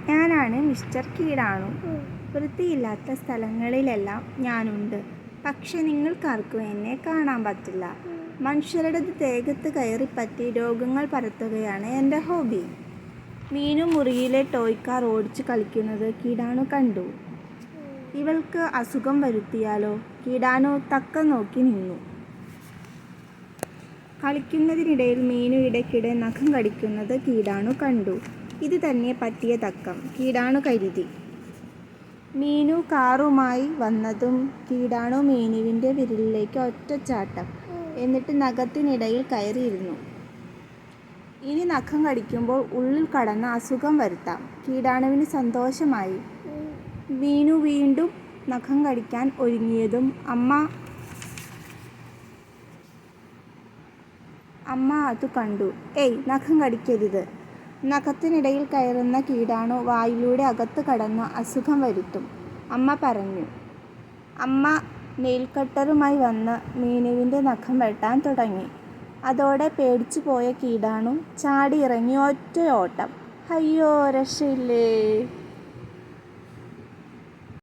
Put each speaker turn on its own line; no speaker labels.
ഞാനാണ് മിസ്റ്റർ കീടാണു. വൃത്തിയില്ലാത്ത സ്ഥലങ്ങളിലെല്ലാം ഞാനുണ്ട്. പക്ഷെ നിങ്ങൾക്കാർക്കും എന്നെ കാണാൻ പറ്റില്ല. മനുഷ്യരുടെ ദേഹത്ത് കയറിപ്പറ്റി രോഗങ്ങൾ പരത്തുകയാണ് എൻ്റെ ഹോബി. മീനു മുറിയിലെ ടോയ് കാർ ഓടിച്ചു കളിക്കുന്നത് കീടാണു കണ്ടു. ഇവൾക്ക് അസുഖം വരുത്തിയാലോ? കീടാണു തക്കം നോക്കി നിന്നു. കളിക്കുന്നതിനിടയിൽ മീനു ഇടയ്ക്കിടെ നഖം കടിക്കുന്നത് കീടാണു കണ്ടു. ഇത് തന്നെ പറ്റിയ തക്കം, കീടാണു കരുതി. മീനു കാറുമായി വന്നതും കീടാണു മീനുവിൻ്റെ വിരലിലേക്ക് ഒറ്റച്ചാട്ടം. എന്നിട്ട് നഖത്തിനിടയിൽ കയറിയിരുന്നു. ഇനി നഖം കടിക്കുമ്പോൾ ഉള്ളിൽ കടന്ന് അസുഖം വരുത്താം. കീടാണുവിന് സന്തോഷമായി. മീനു വീണ്ടും നഖം കടിക്കാൻ ഒരുങ്ങിയതും അമ്മ അത് കണ്ടു. ഏയ്, നഖം കടിക്കരുത്. നഖത്തിനിടയിൽ കയറുന്ന കീടാണു വായിലൂടെ അകത്ത് കടന്ന് അസുഖം വരുത്തും, അമ്മ പറഞ്ഞു. അമ്മ നെയിൽ കട്ടറുമായി വന്ന് മീനുവിൻ്റെ നഖം വെട്ടാൻ തുടങ്ങി. അതോടെ പേടിച്ചു പോയ കീടാണു ചാടി ഇറങ്ങി ഒറ്റ ഓട്ടം. അയ്യോ, രക്ഷയില്ലേ!